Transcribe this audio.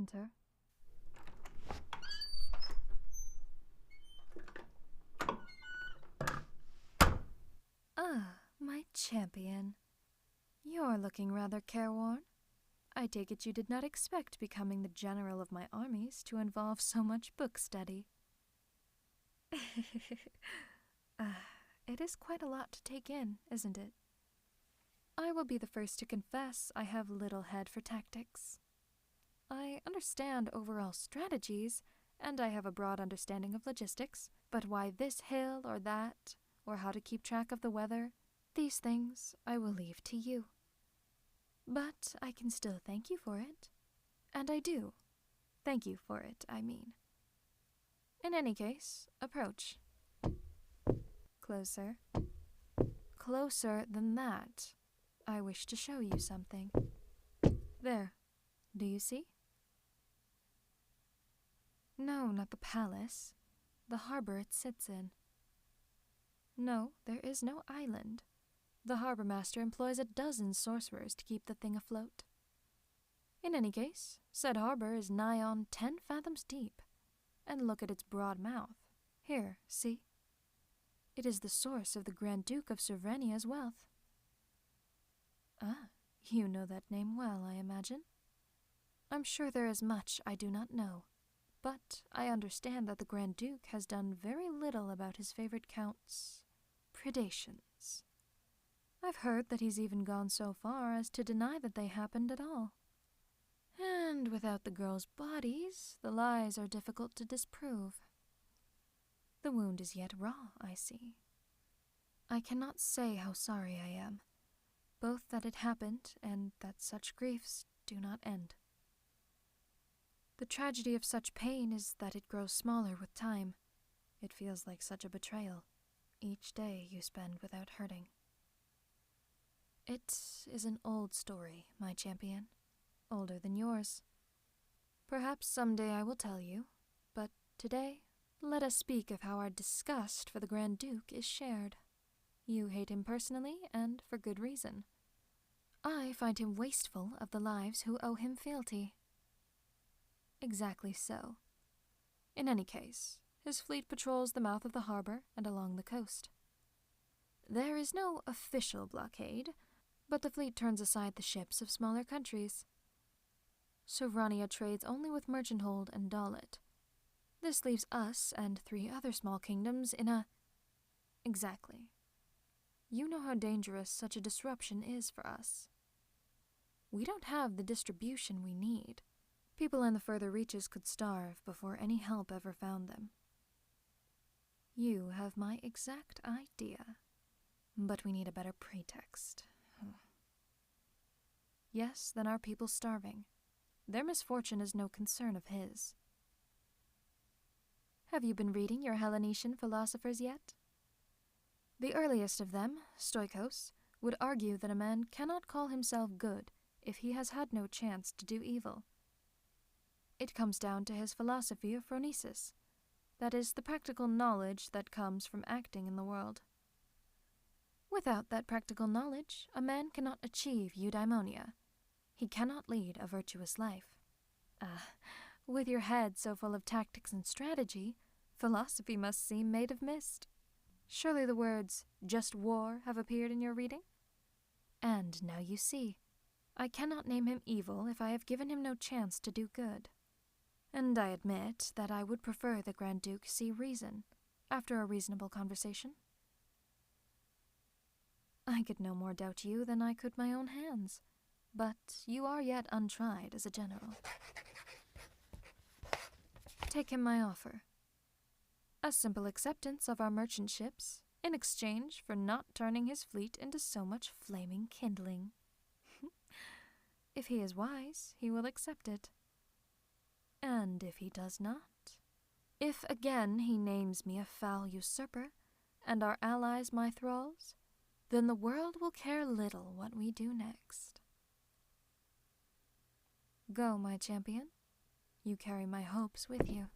enter. Ah, my champion. You're looking rather careworn. I take it you did not expect becoming the general of my armies to involve so much book study. It is quite a lot to take in, isn't it? I will be the first to confess I have little head for tactics. I understand overall strategies, and I have a broad understanding of logistics, but why this hill or that, or how to keep track of the weather, these things I will leave to you. But I can still thank you for it. And I do. Thank you for it, I mean. In any case, approach. Closer. Closer than that. I wish to show you something. There. Do you see? No, not the palace. The harbor it sits in. No, there is no island. The harbor master employs 12 sorcerers to keep the thing afloat. In any case, said harbor is nigh on 10 fathoms deep. And look at its broad mouth. Here, see? It is the source of the Grand Duke of Cervenia's wealth. Ah, you know that name well, I imagine. I'm sure there is much I do not know, but I understand that the Grand Duke has done very little about his favorite count's predations. I've heard that he's even gone so far as to deny that they happened at all. And without the girls' bodies, the lies are difficult to disprove. The wound is yet raw, I see. I cannot say how sorry I am, both that it happened and that such griefs do not end. The tragedy of such pain is that it grows smaller with time. It feels like such a betrayal, each day you spend without hurting. It is an old story, my champion, older than yours. Perhaps someday I will tell you, but today, let us speak of how our disgust for the Grand Duke is shared. You hate him personally, and for good reason. I find him wasteful of the lives who owe him fealty. Exactly so. In any case, his fleet patrols the mouth of the harbor and along the coast. There is no official blockade, but the fleet turns aside the ships of smaller countries. Sovrania trades only with Merchanthold and Dalit. This leaves us and 3 other small kingdoms in a... Exactly. You know how dangerous such a disruption is for us. We don't have the distribution we need. People in the further reaches could starve before any help ever found them. You have my exact idea, but we need a better pretext. Yes, then our people starving. Their misfortune is no concern of his. Have you been reading your Hellenetian philosophers yet? The earliest of them, Stoikos, would argue that a man cannot call himself good if he has had no chance to do evil. It comes down to his philosophy of phronesis, that is, the practical knowledge that comes from acting in the world. Without that practical knowledge, a man cannot achieve eudaimonia. He cannot lead a virtuous life. With your head so full of tactics and strategy, philosophy must seem made of mist. Surely the words, just war, have appeared in your reading? And now you see, I cannot name him evil if I have given him no chance to do good. And I admit that I would prefer the Grand Duke see reason, after a reasonable conversation. I could no more doubt you than I could my own hands, but you are yet untried as a general. Take him my offer. A simple acceptance of our merchant ships in exchange for not turning his fleet into so much flaming kindling. If he is wise, he will accept it. And if he does not, if again he names me a foul usurper, and our allies my thralls, then the world will care little what we do next. Go, my champion. You carry my hopes with you.